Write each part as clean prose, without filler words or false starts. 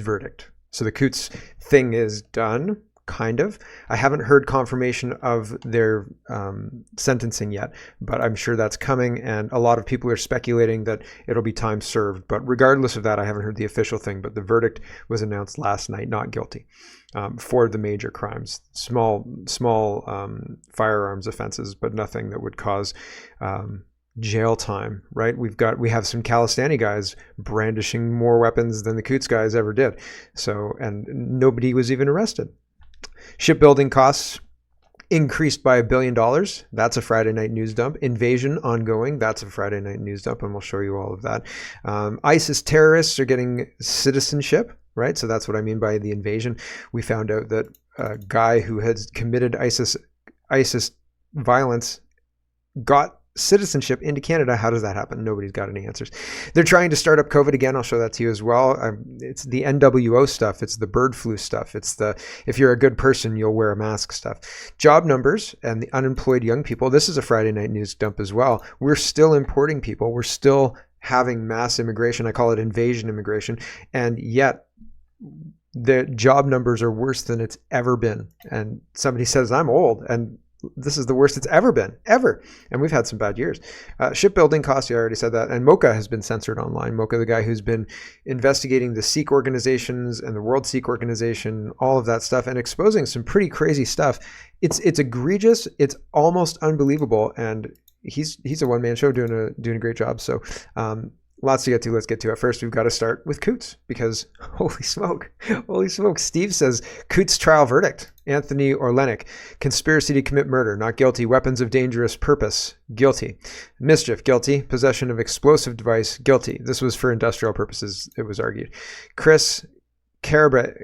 verdict. So the Coutts thing is done, kind of. I haven't heard confirmation of their sentencing yet, but I'm sure that's coming, and a lot of people are speculating that it'll be time served. But regardless of that, I haven't heard the official thing, but the verdict was announced last night, not guilty, for the major crimes. Small firearms offenses, but nothing that would cause jail time, right? We have some Kalistani guys brandishing more weapons than the Coutts guys ever did. So, and nobody was even arrested. Shipbuilding costs increased by $1 billion. That's a Friday night news dump. Invasion ongoing. That's a Friday night news dump, and we'll show you all of that. ISIS terrorists are getting citizenship, right? So that's what I mean by the invasion. We found out that a guy who had committed ISIS violence got citizenship into Canada. How does that happen? Nobody's got any answers. They're trying to start up COVID again. I'll show that to you as well. It's the NWO stuff. It's the bird flu stuff. It's the, if you're a good person, you'll wear a mask stuff. Job numbers and the unemployed young people. This is a Friday night news dump as well. We're still importing people. We're still having mass immigration. I call it invasion immigration. And yet the job numbers are worse than it's ever been. And somebody says, I'm old, and this is the worst it's ever been, ever. And we've had some bad years. Shipbuilding costs, I already said that. And Mocha has been censored online. Mocha, the guy who's been investigating the Sikh organizations and the World Sikh Organization, all of that stuff, and exposing some pretty crazy stuff. It's egregious. It's almost unbelievable. And he's a one-man show doing a great job. So lots to get to. Let's get to it. First, we've got to start with Coutts, because holy smoke. Steve says Coutts trial verdict. Anthony Orlenik, conspiracy to commit murder, not guilty. Weapons of dangerous purpose, guilty. Mischief, guilty. Possession of explosive device, guilty. This was for industrial purposes, it was argued. Chris Carabert,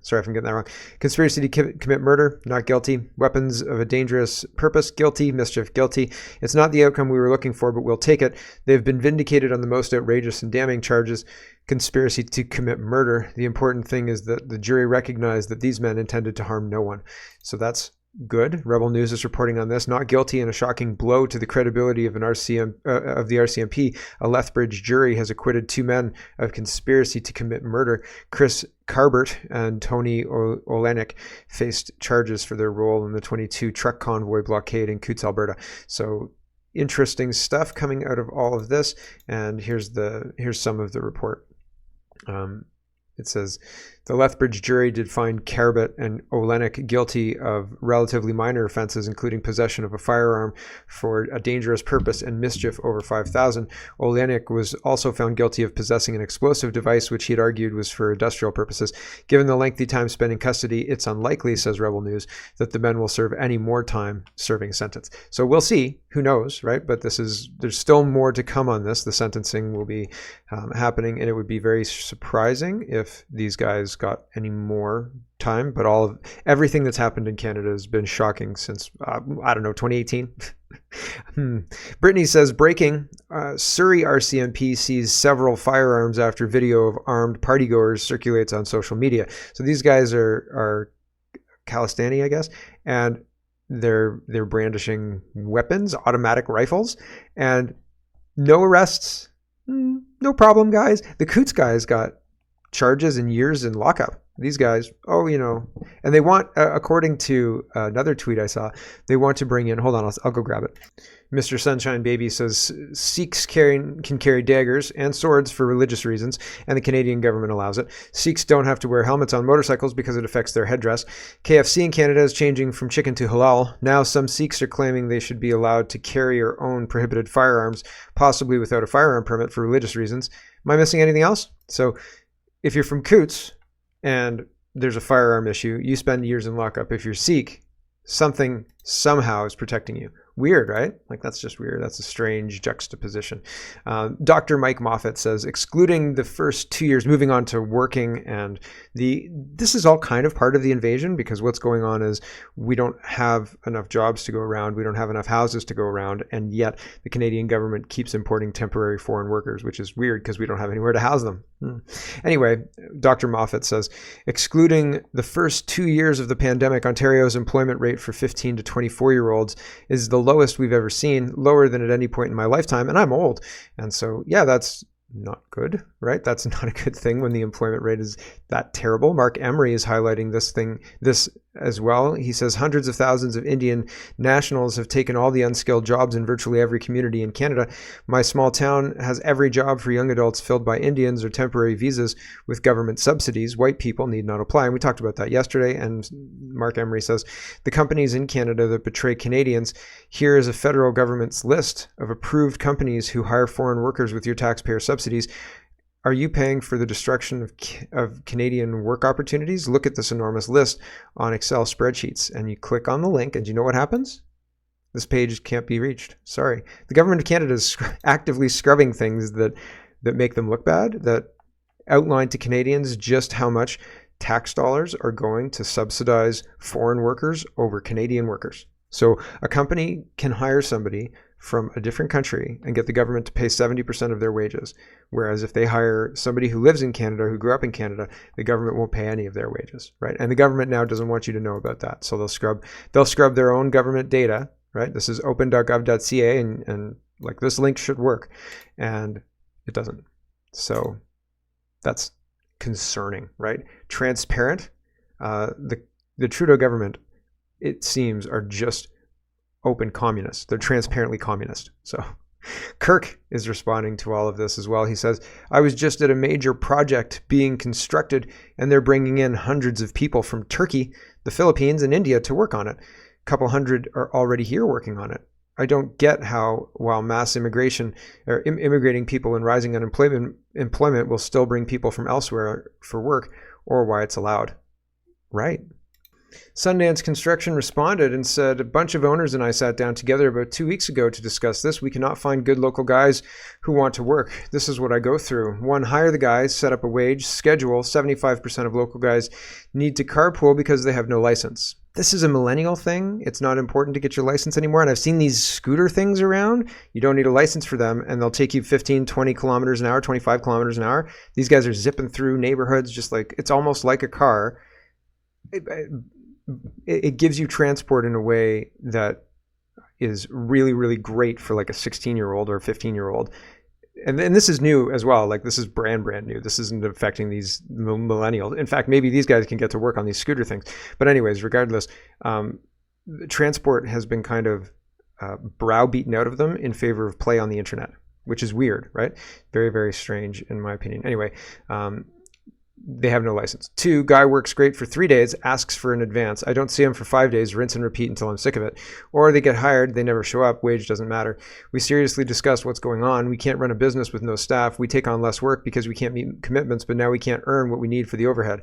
sorry if I'm getting that wrong. Conspiracy to commit murder, not guilty. Weapons of a dangerous purpose, guilty. Mischief, guilty. It's not the outcome we were looking for, but we'll take it. They've been vindicated on the most outrageous and damning charges. Conspiracy to commit murder. The important thing is that the jury recognized that these men intended to harm no one. So that's good. Rebel News is reporting on this. Not guilty in a shocking blow to the credibility of the RCMP. A Lethbridge jury has acquitted 2 men of conspiracy to commit murder. Chris Carbert and Tony Olenek faced charges for their role in the 22 truck convoy blockade in Coutts, Alberta. So interesting stuff coming out of all of this. And here's some of the report. It says, the Lethbridge jury did find Carbet and Olenek guilty of relatively minor offenses, including possession of a firearm for a dangerous purpose and mischief over 5,000. Olenek was also found guilty of possessing an explosive device, which he had argued was for industrial purposes. Given the lengthy time spent in custody, it's unlikely, says Rebel News, that the men will serve any more time serving a sentence. So we'll see. Who knows, right? But there's still more to come on this. The sentencing will be happening, and it would be very surprising if these guys got any more time. But everything that's happened in Canada has been shocking since 2018. Brittany says, breaking, Surrey RCMP sees several firearms after video of armed partygoers circulates on social media. So these guys are Kalistani, I guess, and they're brandishing weapons, automatic rifles, and no arrests. No problem, guys. The Coutts guys got charges and years in lockup. These guys, and they want, according to another tweet I saw, they want to bring in, hold on, I'll go grab it. Mr. Sunshine Baby says Sikhs can carry daggers and swords for religious reasons, and the Canadian government allows it. Sikhs don't have to wear helmets on motorcycles because it affects their headdress. KFC in Canada is changing from chicken to halal. Now some Sikhs are claiming they should be allowed to carry or own prohibited firearms, possibly without a firearm permit for religious reasons. Am I missing anything else? So if you're from Coutts and there's a firearm issue, you spend years in lockup. If you're Sikh, something somehow is protecting you. Weird, right? Like, that's just weird. That's a strange juxtaposition. Dr. Mike Moffat says, excluding the first 2 years, moving on to working, and this is all kind of part of the invasion, because what's going on is we don't have enough jobs to go around. We don't have enough houses to go around. And yet the Canadian government keeps importing temporary foreign workers, which is weird because we don't have anywhere to house them. Anyway, Dr. Moffat says, excluding the first 2 years of the pandemic, Ontario's employment rate for 15 to 24-year-olds is the lowest we've ever seen, lower than at any point in my lifetime. And I'm old. And so, yeah, that's not good, right? That's not a good thing when the employment rate is that terrible. Mark Emery is highlighting this as well. He says hundreds of thousands of Indian nationals have taken all the unskilled jobs in virtually every community in Canada. My small town has every job for young adults filled by Indians or temporary visas with government subsidies. White people need not apply. And we talked about that yesterday. And Mark Emery says the companies in Canada that betray Canadians, here is a federal government's list of approved companies who hire foreign workers with your taxpayer subsidies. Are you paying for the destruction of Canadian work opportunities? Look at this enormous list on Excel spreadsheets, and you click on the link, and do you know what happens? This page can't be reached. Sorry. The government of Canada is actively scrubbing things that make them look bad, that outline to Canadians just how much tax dollars are going to subsidize foreign workers over Canadian workers. So a company can hire somebody from a different country and get the government to pay 70% of their wages. Whereas if they hire somebody who lives in Canada, who grew up in Canada, the government won't pay any of their wages, right? And the government now doesn't want you to know about that. So they'll scrub their own government data, right? This is open.gov.ca and like this link should work, and it doesn't. So that's concerning, right? Transparent. The Trudeau government, it seems, are just open communists. They're transparently communist. So Kirk is responding to all of this as well. He says, I was just at a major project being constructed, and they're bringing in hundreds of people from Turkey, the Philippines, and India to work on it. A couple hundred are already here working on it. I don't get how, while mass immigration or immigrating people and rising employment will still bring people from elsewhere for work, or why it's allowed. Right. Sundance Construction responded and said, a bunch of owners and I sat down together about 2 weeks ago to discuss this. We cannot find good local guys who want to work. This is what I go through. One, hire the guys, set up a wage, schedule. 75% of local guys need to carpool because they have no license. This is a millennial thing. It's not important to get your license anymore. And I've seen these scooter things around. You don't need a license for them, and they'll take you 15, 20 kilometers an hour, 25 kilometers an hour. These guys are zipping through neighborhoods just like, it's almost like a car. It gives you transport in a way that is really, really great for like a 16-year-old or a 15-year-old. And this is new as well. Like this is brand new. This isn't affecting these millennials. In fact, maybe these guys can get to work on these scooter things. But anyways, regardless, transport has been kind of browbeaten out of them in favor of play on the internet, which is weird, right? Very, very strange in my opinion. Anyway, they have no license. 2, guy works great for 3 days, asks for an advance. I don't see him for 5 days, rinse and repeat until I'm sick of it. Or they get hired, they never show up, wage doesn't matter. We seriously discuss what's going on. We can't run a business with no staff. We take on less work because we can't meet commitments, but now we can't earn what we need for the overhead.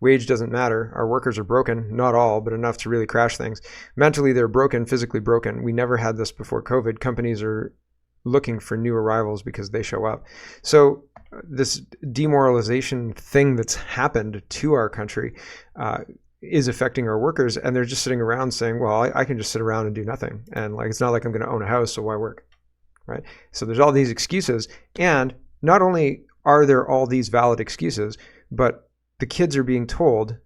Wage doesn't matter. Our workers are broken, not all, but enough to really crash things. Mentally, they're broken, physically broken. We never had this before COVID. Companies are looking for new arrivals because they show up. So this demoralization thing that's happened to our country is affecting our workers, and they're just sitting around saying, well, I can just sit around and do nothing. And like, it's not like I'm going to own a house, so why work? Right? So there's all these excuses. And not only are there all these valid excuses, but the kids are being told,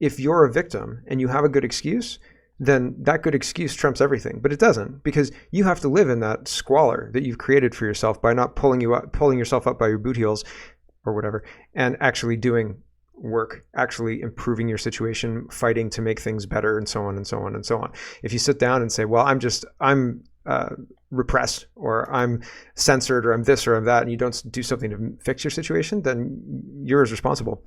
if you're a victim and you have a good excuse, then that good excuse trumps everything. But it doesn't, because you have to live in that squalor that you've created for yourself by not pulling yourself up by your boot heels or whatever, and actually doing work, actually improving your situation, fighting to make things better, and so on and so on and so on. If you sit down and say, well, I'm repressed, or I'm censored, or I'm this, or I'm that, and you don't do something to fix your situation, then you're as responsible.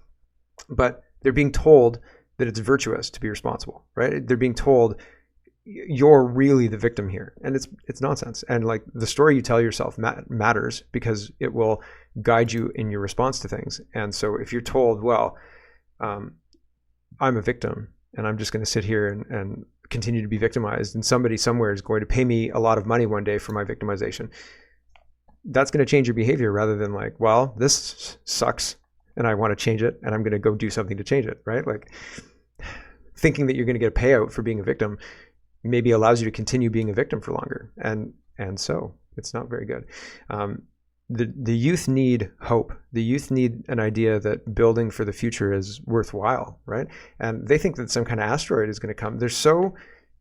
But they're being told that it's virtuous to be responsible, right? They're being told you're really the victim here, and it's nonsense. And like, the story you tell yourself matters, because it will guide you in your response to things. And so if you're told, well, I'm a victim and I'm just going to sit here and continue to be victimized, and somebody somewhere is going to pay me a lot of money one day for my victimization, that's going to change your behavior, rather than like, well, this sucks and I want to change it, and I'm going to go do something to change it, right? Like, thinking that you're going to get a payout for being a victim maybe allows you to continue being a victim for longer. And so it's not very good. The youth need hope. The youth need an idea that building for the future is worthwhile, right? And they think that some kind of asteroid is going to come. They're so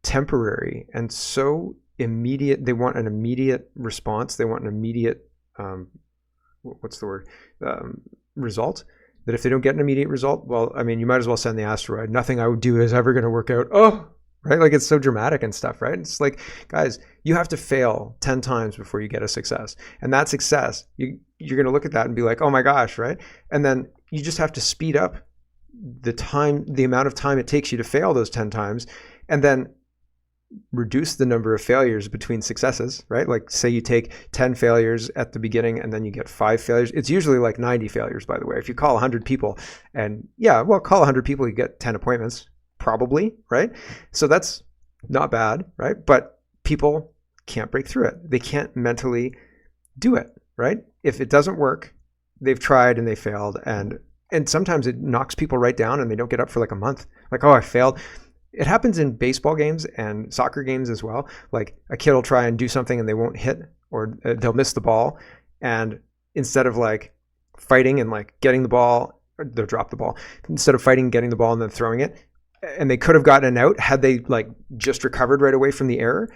temporary and so immediate. They want an immediate response. They want an immediate what's the word, result, that if they don't get an immediate result, well, I mean, you might as well send the asteroid. Nothing I would do is ever going to work out. Oh, right? Like, it's so dramatic and stuff, right? It's like, guys, you have to fail 10 times before you get a success. And that success, you're going to look at that and be like, oh my gosh, right? And then you just have to speed up the amount of time it takes you to fail those 10 times, and then reduce the number of failures between successes, right? Like, say you take 10 failures at the beginning and then you get 5 failures. It's usually like 90 failures, by the way. If you call 100 people, and call 100 people, you get 10 appointments, probably, right? So that's not bad, right? But people can't break through it. They can't mentally do it, right? If it doesn't work, they've tried and they failed, and sometimes it knocks people right down and they don't get up for like a month. Like, oh, I failed. It happens in baseball games and soccer games as well. Like, a kid will try and do something and they won't hit, or they'll miss the ball. And instead of like fighting and like getting the ball, or they'll drop the ball. Instead of fighting, getting the ball and then throwing it, and they could have gotten an out had they like just recovered right away from the error.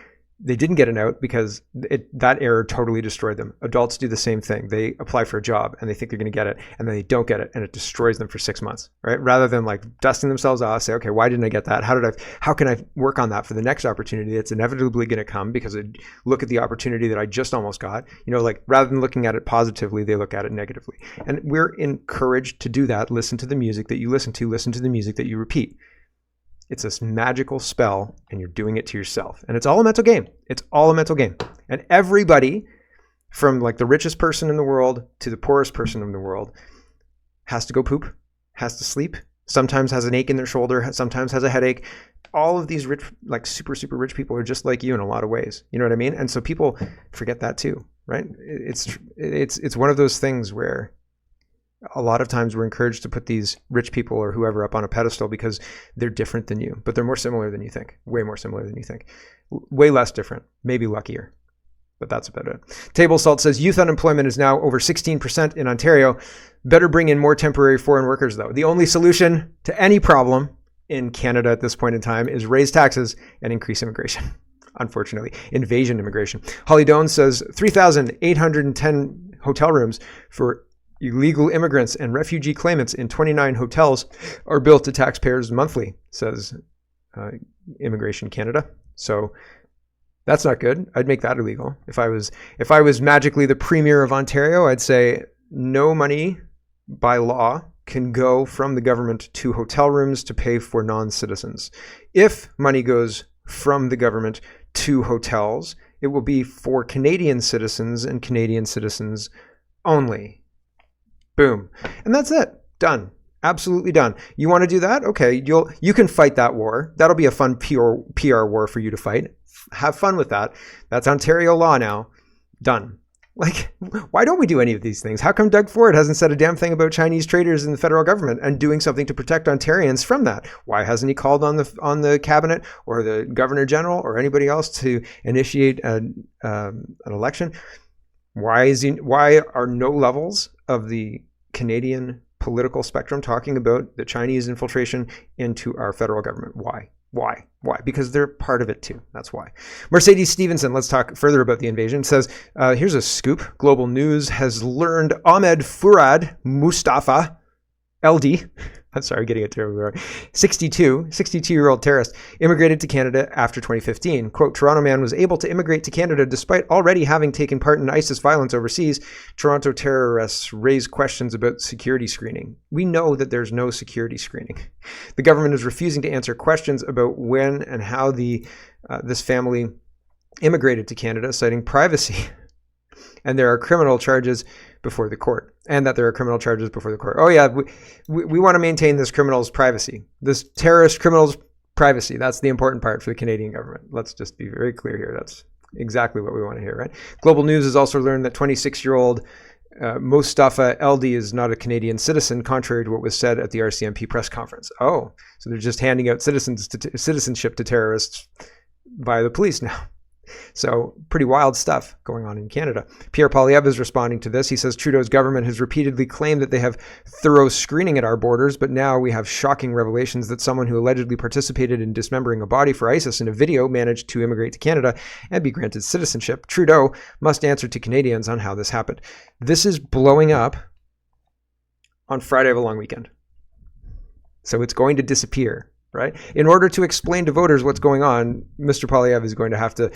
They didn't get an out because that error totally destroyed them. Adults do the same thing. They apply for a job and they think they're going to get it, and then they don't get it, and it destroys them for 6 months, right? Rather than like dusting themselves off, say, okay, why didn't I get that? How can I work on that for the next opportunity that's inevitably going to come, because I look at the opportunity that I just almost got, like, rather than looking at it positively, they look at it negatively. And we're encouraged to do that. Listen to the music that you listen to the music that you repeat. It's this magical spell, and you're doing it to yourself. And it's all a mental game. It's all a mental game. And everybody, from like the richest person in the world to the poorest person in the world, has to go poop, has to sleep, sometimes has an ache in their shoulder, sometimes has a headache. All of these rich, like super, super rich people are just like you in a lot of ways. You know what I mean? And so people forget that too, right? It's one of those things where a lot of times we're encouraged to put these rich people or whoever up on a pedestal because they're different than you, but they're more similar than you think. Way more similar than you think. Way less different, maybe luckier, but that's about it. Table Salt says youth unemployment is now over 16% in Ontario. Better bring in more temporary foreign workers, though. The only solution to any problem in Canada at this point in time is raise taxes and increase immigration. Unfortunately, invasion immigration. Holly Doan says 3,810 hotel rooms for illegal immigrants and refugee claimants in 29 hotels are billed to taxpayers monthly, says Immigration Canada. So that's not good. I'd make that illegal. If I was magically the premier of Ontario, I'd say no money by law can go from the government to hotel rooms to pay for non-citizens. If money goes from the government to hotels, it will be for Canadian citizens and Canadian citizens only. Boom. And that's it. Done. Absolutely done. You want to do that? Okay, you can fight that war. That'll be a fun PR war for you to fight. Have fun with that. That's Ontario law now. Done. Like, why don't we do any of these things? How come Doug Ford hasn't said a damn thing about Chinese traders in the federal government and doing something to protect Ontarians from that? Why hasn't he called on the cabinet or the governor general or anybody else to initiate an election? Why are no levels of the Canadian political spectrum talking about the Chinese infiltration into our federal government? Why? Because they're part of it too. That's why. Mercedes Stevenson, let's talk further about the invasion, says, here's a scoop. Global News has learned Ahmed Furad Mustafa, LD, I'm sorry, getting it terribly wrong, 62-year-old terrorist, immigrated to Canada after 2015. Quote, Toronto man was able to immigrate to Canada despite already having taken part in ISIS violence overseas. Toronto terrorists raise questions about security screening. We know that there's no security screening. The government is refusing to answer questions about when and how this family immigrated to Canada, citing privacy. And there are criminal charges before the court. Oh yeah, we want to maintain this criminal's privacy. This terrorist criminal's privacy. That's the important part for the Canadian government. Let's just be very clear here. That's exactly what we want to hear, right? Global News has also learned that 26-year-old Mustafa LD is not a Canadian citizen, contrary to what was said at the RCMP press conference. Oh, so they're just handing out citizenship to terrorists via the police now. So pretty wild stuff going on in Canada. Pierre Poilievre is responding to this. He says Trudeau's government has repeatedly claimed that they have thorough screening at our borders, but now we have shocking revelations that someone who allegedly participated in dismembering a body for ISIS in a video managed to immigrate to Canada and be granted citizenship. Trudeau must answer to Canadians on how this happened. This is blowing up on Friday of a long weekend. So it's going to disappear. Right? In order to explain to voters what's going on, Mr. Poilievre is going to have to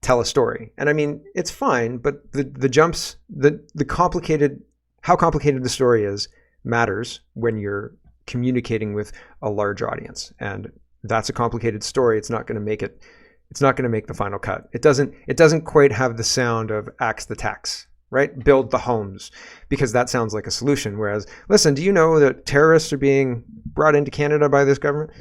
tell a story. And I mean, it's fine, but the jumps, the complicated, how complicated the story is matters when you're communicating with a large audience. And that's a complicated story. It's not going to make it, it's not going to make the final cut. It doesn't quite have the sound of axe the tax, right? Build the homes, because that sounds like a solution. Whereas, listen, do you know that terrorists are being brought into Canada by this government?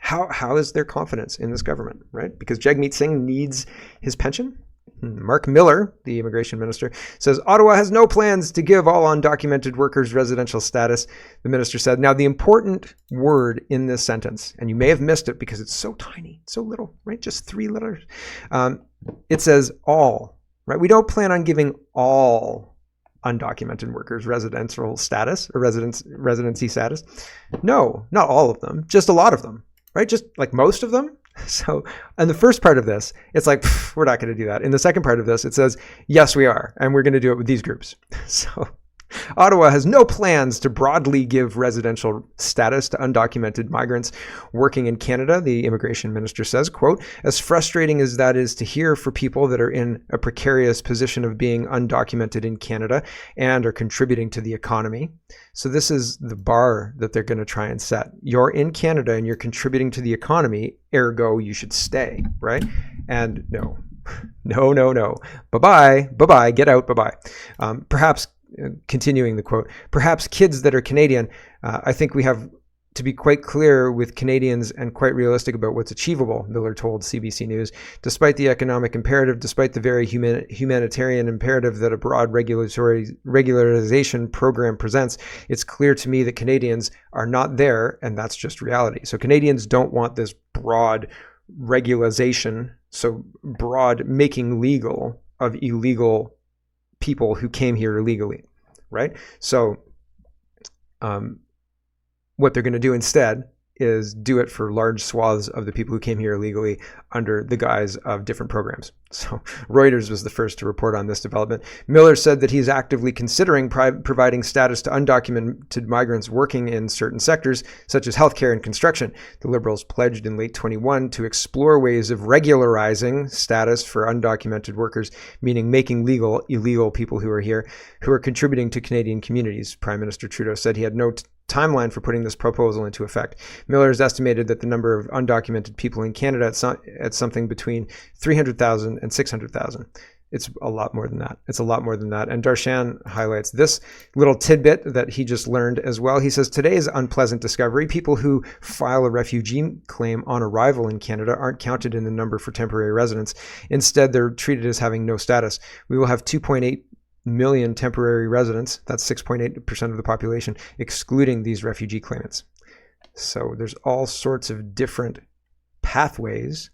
How is there confidence in this government, right? Because Jagmeet Singh needs his pension? Mark Miller, the immigration minister, says Ottawa has no plans to give all undocumented workers residential status, the minister said. Now, the important word in this sentence, and you may have missed it because it's so tiny, so little, right? Just 3 letters. It says all, right? We don't plan on giving all undocumented workers residential status or residency status. No, not all of them, just a lot of them. Right? Just like most of them. So in the first part of this, it's like, we're not going to do that. In the second part of this, it says, yes, we are. And we're going to do it with these groups. So Ottawa has no plans to broadly give residential status to undocumented migrants working in Canada, the immigration minister says, quote, as frustrating as that is to hear for people that are in a precarious position of being undocumented in Canada and are contributing to the economy. So this is the bar that they're going to try and set. You're in Canada and you're contributing to the economy, ergo you should stay, right? And no. Bye-bye, get out, bye-bye. Perhaps, continuing the quote, perhaps kids that are Canadian, I think we have to be quite clear with Canadians and quite realistic about what's achievable, Miller told CBC News. Despite the economic imperative, despite the very humanitarian imperative that a broad regularization program presents, it's clear to me that Canadians are not there, and that's just reality. So Canadians don't want this broad regularization, so broad making legal of illegal people who came here illegally, right? So what they're going to do instead is do it for large swaths of the people who came here illegally under the guise of different programs. So Reuters was the first to report on this development. Miller said that he's actively considering providing status to undocumented migrants working in certain sectors, such as healthcare and construction. The Liberals pledged in late 21 to explore ways of regularizing status for undocumented workers, meaning making legal illegal people who are here, who are contributing to Canadian communities. Prime Minister Trudeau said he had no timeline for putting this proposal into effect. Miller has estimated that the number of undocumented people in Canada at something between 300,000 and 600,000. It's a lot more than that. It's a lot more than that. And Darshan highlights this little tidbit that he just learned as well. He says, today's unpleasant discovery, people who file a refugee claim on arrival in Canada aren't counted in the number for temporary residence. Instead, they're treated as having no status. We will have 2.8 million temporary residents, that's 6.8% of the population, excluding these refugee claimants. So there's all sorts of different pathways.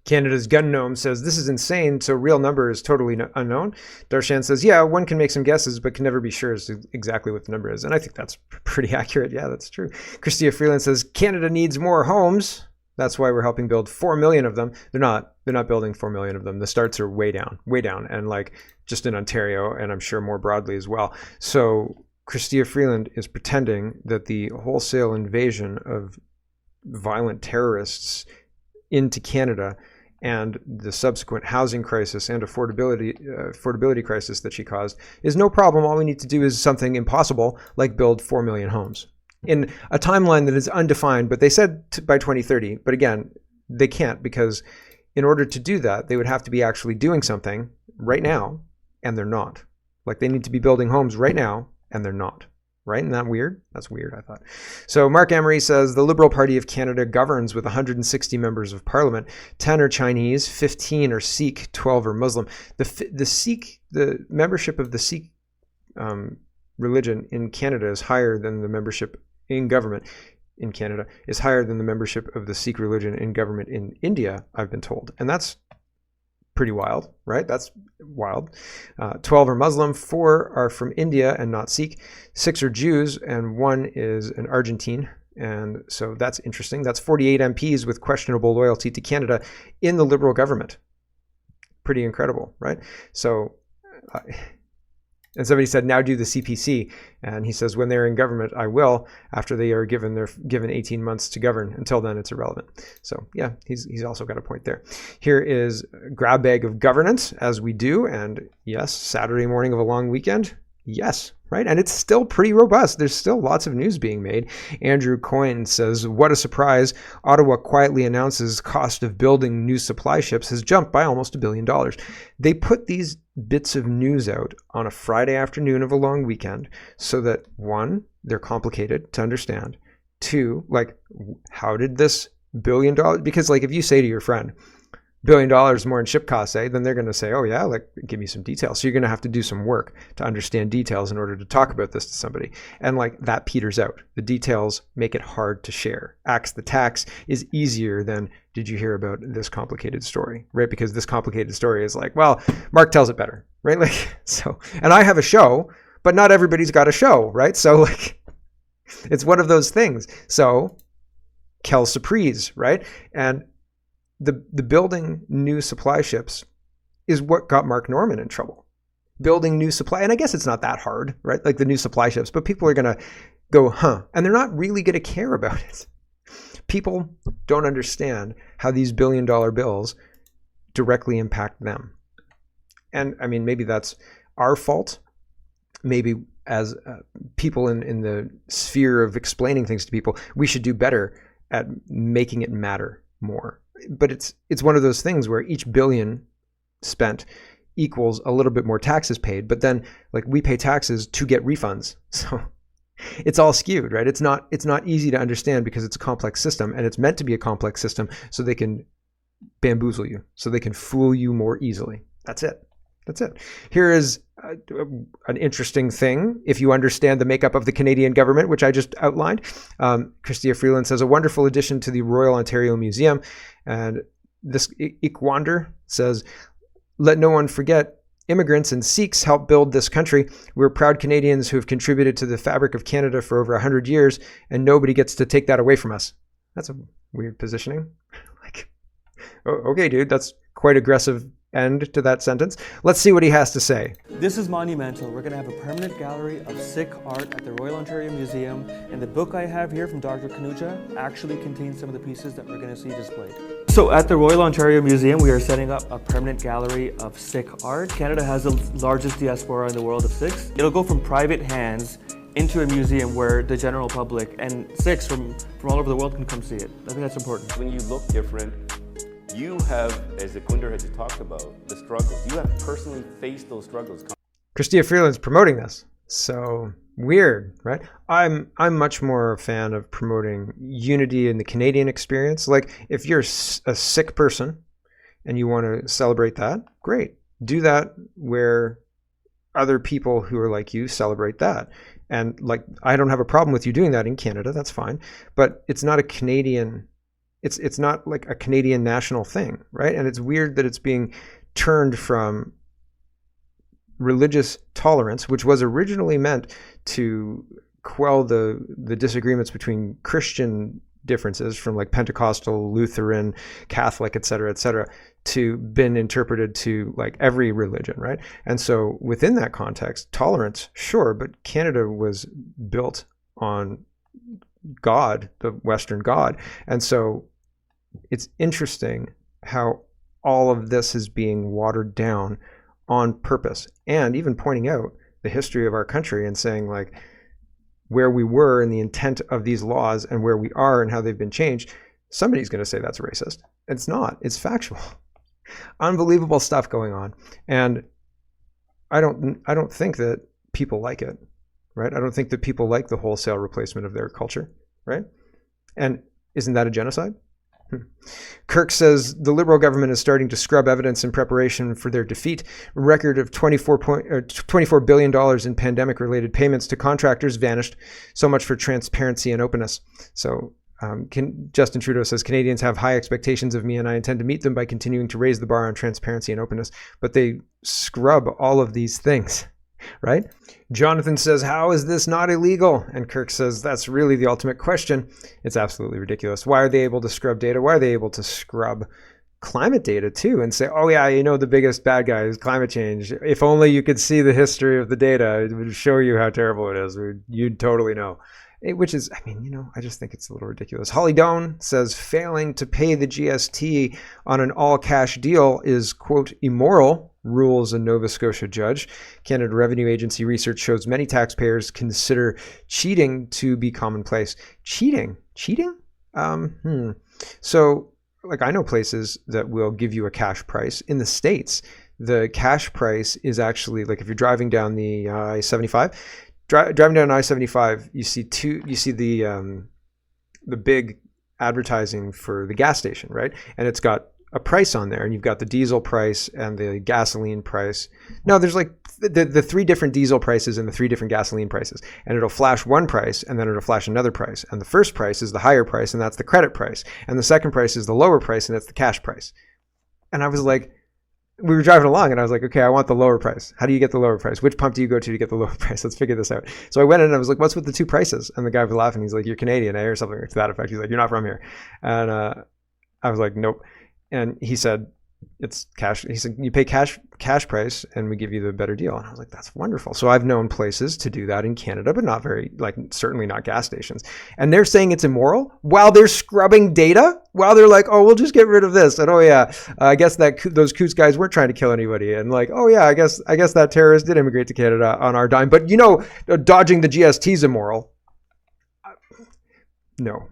Canada's gun gnome says, this is insane, so real number is totally unknown. Darshan says, yeah, one can make some guesses, but can never be sure as to exactly what the number is. And I think that's pretty accurate. Yeah, that's true. Christia Freeland says, Canada needs more homes. That's why we're helping build 4 million of them. They're not building 4 million of them. The starts are way down. And like just in Ontario, and I'm sure more broadly as well. So Christia Freeland is pretending that the wholesale invasion of violent terrorists into Canada and the subsequent housing crisis and affordability crisis that she caused is no problem. All we need to do is something impossible, like build 4 million homes in a timeline that is undefined, but they said by 2030. But again, they can't, because in order to do that, they would have to be actually doing something right now, and they're not. Like, they need to be building homes right now, and they're not. Right? Isn't that weird? That's weird, I thought. So Mark Emery says the Liberal Party of Canada governs with 160 members of parliament. 10 are Chinese, 15 are Sikh, 12 are Muslim. The membership of the Sikh religion in Canada is higher than the membership in government in Canada is higher than the membership of the Sikh religion in government in India, I've been told. And that's Pretty wild, right? That's wild. 12 are Muslim, 4 are from India and not Sikh, 6 are Jews, and 1 is an Argentine. And so that's interesting. That's 48 MPs with questionable loyalty to Canada in the Liberal government. Pretty incredible, right? So, and somebody said, now do the CPC. And he says, when they're in government, I will, after they are given 18 months to govern. Until then, it's irrelevant. So yeah, he's also got a point there. Here is a grab bag of governance, as we do. And yes, Saturday morning of a long weekend. Yes, right? And it's still pretty robust. There's still lots of news being made. Andrew Coyne says, what a surprise. Ottawa quietly announces cost of building new supply ships has jumped by almost $1 billion. They put these bits of news out on a Friday afternoon of a long weekend so that, 1, they're complicated to understand. 2, like, how did this $1 billion, because like if you say to your friend, $1 billion more in ship costs, then they're going to say, oh yeah, like give me some details. So you're going to have to do some work to understand details in order to talk about this to somebody. And like that peters out. The details make it hard to share. Axe the tax is easier than, did you hear about this complicated story, right? Because this complicated story is like, well, Mark tells it better, right? Like, so, and I have a show, but not everybody's got a show, right? So like, it's one of those things. So Kel Surprise, right? And the building new supply ships is what got Mark Norman in trouble. Building new supply, and I guess it's not that hard, right? Like the new supply ships, but people are going to go, huh? And they're not really going to care about it. People don't understand how these $1 billion bills directly impact them. And I mean, maybe that's our fault. Maybe as people in the sphere of explaining things to people, we should do better at making it matter more. But it's one of those things where each billion spent equals a little bit more taxes paid, but then like we pay taxes to get refunds. So it's all skewed, right? It's not easy to understand because it's a complex system, and it's meant to be a complex system so they can bamboozle you, so they can fool you more easily. That's it. Here is an interesting thing if you understand the makeup of the Canadian government, which I just outlined. Christia Freeland says, a wonderful addition to the Royal Ontario Museum. And this Ikwander says, let no one forget, immigrants and Sikhs helped build this country. We're proud Canadians who have contributed to the fabric of Canada for over 100 years, and nobody gets to take that away from us. That's a weird positioning. Like, okay, dude, that's quite aggressive end to that sentence. Let's see what he has to say. This is monumental. We're going to have a permanent gallery of Sikh art at the Royal Ontario Museum, and the book I have here from Dr. Kanuja actually contains some of the pieces that we're going to see displayed. So at the Royal Ontario Museum, we are setting up a permanent gallery of Sikh art. Canada has the largest diaspora in the world of Sikhs. It'll go from private hands into a museum where the general public and Sikhs from all over the world can come see it. I think that's important. When you look different, you have, as Ikwinder has talked about, the struggles. You have personally faced those struggles. Christia Freeland's promoting this. So weird, right? I'm much more a fan of promoting unity in the Canadian experience. Like if you're a Sikh person and you want to celebrate that, great. Do that where other people who are like you celebrate that. And like, I don't have a problem with you doing that in Canada. That's fine. But it's not a Canadian, it's not like a Canadian national thing, right? And it's weird that it's being turned from religious tolerance, which was originally meant to quell the disagreements between Christian differences from like Pentecostal, Lutheran, Catholic, et cetera, to been interpreted to like every religion, right? And so within that context, tolerance, sure, but Canada was built on God, the Western God. And so it's interesting how all of this is being watered down on purpose, and even pointing out the history of our country and saying like where we were and the intent of these laws and where we are and how they've been changed. Somebody's going to say that's racist. It's not. It's factual. Unbelievable stuff going on. And I don't think that people like it, right? I don't think that people like the wholesale replacement of their culture, right? And isn't that a genocide? Kirk says the Liberal government is starting to scrub evidence in preparation for their defeat. A record of $24 billion in pandemic-related payments to contractors vanished. So much for transparency and openness. So Justin Trudeau says, Canadians have high expectations of me and I intend to meet them by continuing to raise the bar on transparency and openness. But they scrub all of these things, right? Jonathan says, how is this not illegal? And Kirk says, that's really the ultimate question. It's absolutely ridiculous. Why are they able to scrub data? Why are they able to scrub climate data too and say, oh yeah, you know, the biggest bad guy is climate change. If only you could see the history of the data, it would show you how terrible it is. You'd totally know. Which is, I mean, you know, I just think it's a little ridiculous. Holly Doan says failing to pay the GST on an all-cash deal is, quote, immoral, rules a Nova Scotia judge. Canada Revenue Agency research shows many taxpayers consider cheating to be commonplace. Cheating? So, like, I know places that will give you a cash price. In the States, the cash price is actually, like, if you're driving down the I-75, driving down I-75, you see the big advertising for the gas station, right? And it's got a price on there, and you've got the diesel price and the gasoline price. No, there's like the three different diesel prices and the three different gasoline prices, and it'll flash one price and then it'll flash another price. And the first price is the higher price, and that's the credit price. And the second price is the lower price, and that's the cash price. And I was like, we were driving along and I was like, okay, I want the lower price. How do you get the lower price? Which pump do you go to get the lower price? Let's figure this out. So I went in and I was like, what's with the two prices? And the guy was laughing. He's like, you're Canadian, eh? Or something to that effect. He's like, you're not from here. And I was like, nope. And he said, it's cash. He said, you pay cash price and we give you the better deal. And I was like, that's wonderful. So I've known places to do that in Canada, but not very, like, certainly not gas stations. And they're saying it's immoral while they're scrubbing data, while they're like, oh, we'll just get rid of this. And oh yeah, I guess that those Coutts guys weren't trying to kill anybody. And like, oh yeah, I guess that terrorist did immigrate to Canada on our dime. But you know, dodging the GST is immoral. No,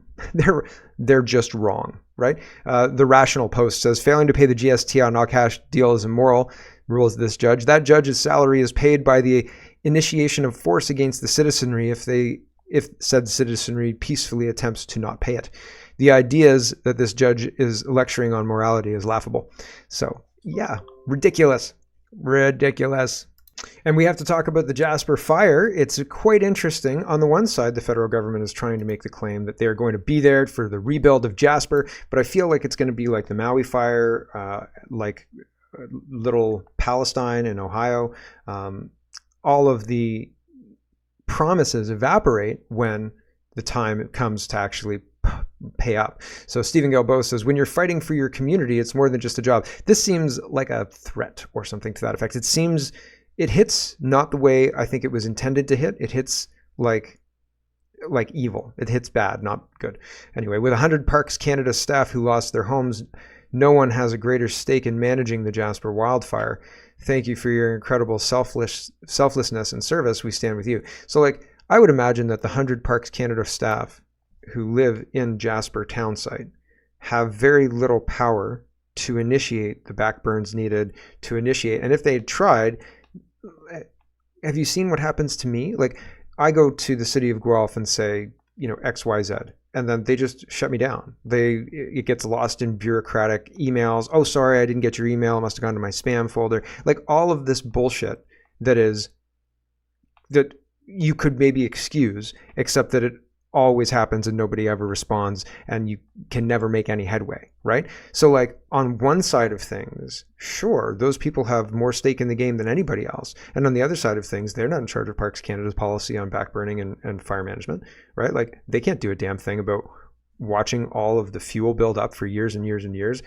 they're just wrong, right? The Rational Post says failing to pay the GST on all cash deal is immoral, rules this judge. That judge's salary is paid by the initiation of force against the citizenry if said citizenry peacefully attempts to not pay it. The ideas that this judge is lecturing on morality is laughable. So yeah, ridiculous. And we have to talk about the Jasper fire. It's quite interesting. On the one side, the federal government is trying to make the claim that they're going to be there for the rebuild of Jasper, but I feel like it's going to be like the Maui fire, like Little Palestine in Ohio. All of the promises evaporate when the time comes to actually pay up. So Stephen Galbo says, when you're fighting for your community, it's more than just a job. This seems like a threat or something to that effect. It hits not the way I think it was intended to hit. It hits like evil. It hits bad, not good. Anyway, with 100 Parks Canada staff who lost their homes, no one has a greater stake in managing the Jasper wildfire. Thank you for your incredible selflessness and service. We stand with you. So, like, I would imagine that the 100 Parks Canada staff who live in Jasper town site have very little power to initiate the backburns needed to initiate. And if they had tried, have you seen what happens to me? Like, I go to the city of Guelph and say, you know, XYZ, and then they just shut me down. It gets lost in bureaucratic emails. Oh, sorry, I didn't get your email. It must have gone to my spam folder. Like, all of this bullshit that you could maybe excuse, except that it always happens and nobody ever responds and you can never make any headway, right? So, like, on one side of things, sure, those people have more stake in the game than anybody else. And on the other side of things, they're not in charge of Parks Canada's policy on backburning and fire management, right? Like, they can't do a damn thing about watching all of the fuel build up for years and years and years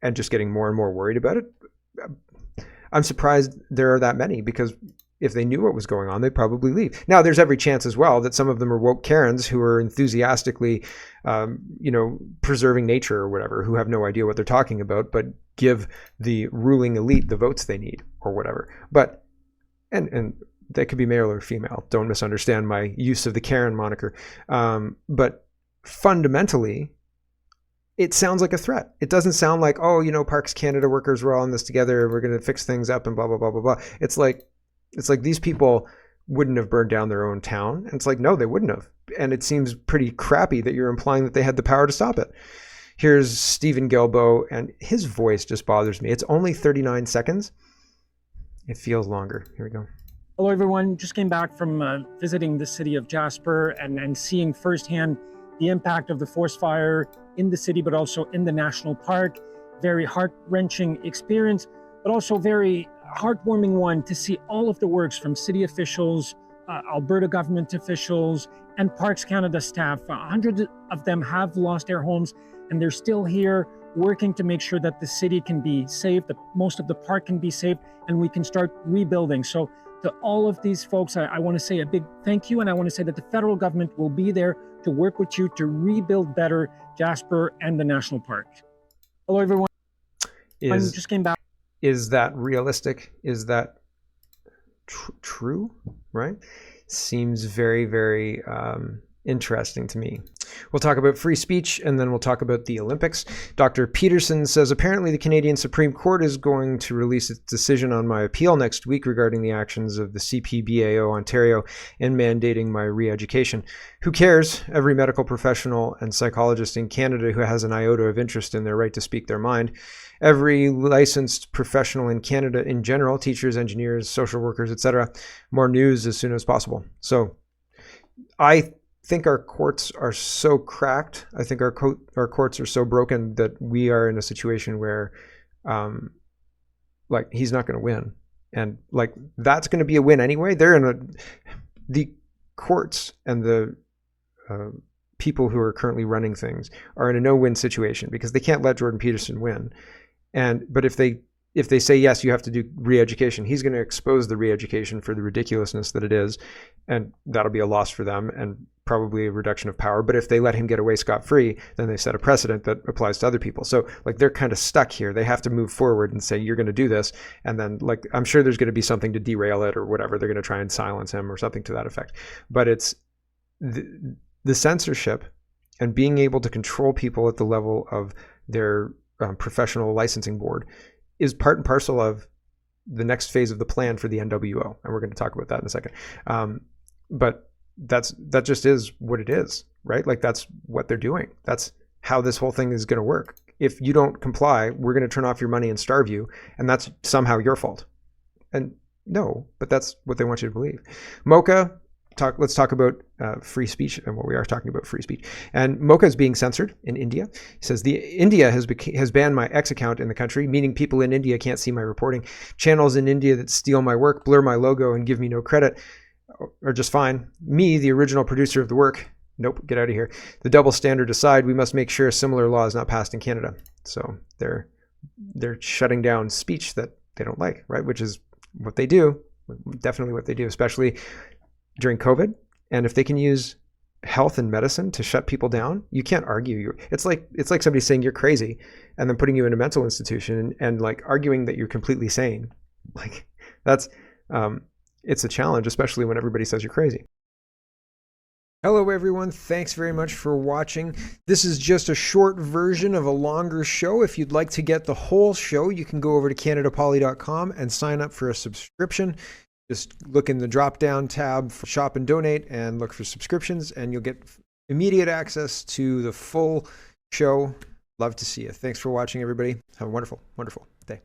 and just getting more and more worried about it. I'm surprised there are that many, because if they knew what was going on, they'd probably leave. Now, there's every chance as well that some of them are woke Karens who are enthusiastically, preserving nature or whatever, who have no idea what they're talking about, but give the ruling elite the votes they need or whatever. But, and that could be male or female. Don't misunderstand my use of the Karen moniker. But fundamentally, it sounds like a threat. It doesn't sound like, oh, Parks Canada workers, we're all in this together, we're going to fix things up and blah, blah, blah, blah, blah. It's like these people wouldn't have burned down their own town. And it's like, no, they wouldn't have. And it seems pretty crappy that you're implying that they had the power to stop it. Here's Stephen Gelbo, and his voice just bothers me. It's only 39 seconds. It feels longer. Here we go. Hello, everyone. Just came back from visiting the city of Jasper and seeing firsthand the impact of the forest fire in the city, but also in the national park. Very heart-wrenching experience, but also very heartwarming one to see all of the works from city officials, Alberta government officials, and Parks Canada staff. Hundreds of them have lost their homes, and they're still here working to make sure that the city can be saved, that most of the park can be saved, and we can start rebuilding. So to all of these folks, I want to say a big thank you, and I want to say that the federal government will be there to work with you to rebuild better Jasper and the national park. Hello, everyone. I just came back. Is that realistic? Is that true? Right? Seems very, very interesting to me. We'll talk about free speech, and then we'll talk about the Olympics. Dr. Peterson says apparently the Canadian Supreme Court is going to release its decision on my appeal next week regarding the actions of the CPBAO Ontario in mandating my re-education. Who cares? Every medical professional and psychologist in Canada who has an iota of interest in their right to speak their mind, every licensed professional in Canada in general, teachers, engineers, social workers, etc., more news as soon as possible. So I think our courts are so cracked. I think our courts are so broken that we are in a situation where, like, he's not going to win, and like that's going to be a win anyway. The courts and the people who are currently running things are in a no-win situation because they can't let Jordan Peterson win. But if they say yes, you have to do re-education, he's going to expose the re-education for the ridiculousness that it is, and that'll be a loss for them and probably a reduction of power. But if they let him get away scot-free, then they set a precedent that applies to other people. So like they're kind of stuck here. They have to move forward and say, you're going to do this. And then like, I'm sure there's going to be something to derail it or whatever. They're going to try and silence him or something to that effect. But it's the censorship and being able to control people at the level of their professional licensing board is part and parcel of the next phase of the plan for the NWO. And we're going to talk about that in a second. But that just is what it is, right? Like that's what they're doing. That's how this whole thing is going to work. If you don't comply, we're going to turn off your money and starve you. And that's somehow your fault. And no, but that's what they want you to believe. Mocha, let's talk about free speech and what we are talking about free speech. And Mocha is being censored in India. He says India has banned my X account in the country, meaning people in India can't see my reporting. Channels in India that steal my work, blur my logo, and give me no credit are just fine. Me, the original producer of the work, nope, get out of here. The double standard aside, we must make sure a similar law is not passed in Canada. So they're shutting down speech that they don't like, right? Which is what they do, definitely what they do, especially during COVID. And if they can use health and medicine to shut people down, you can't argue. It's like somebody saying you're crazy and then putting you in a mental institution and like arguing that you're completely sane. Like that's it's a challenge, especially when everybody says you're crazy. Hello everyone, thanks very much for watching. This is just a short version of a longer show. If you'd like to get the whole show, you can go over to canadapoly.com and sign up for a subscription. Just look in the drop-down tab for shop and donate and look for subscriptions and you'll get immediate access to the full show. Love to see you. Thanks for watching, everybody. Have a wonderful, wonderful day.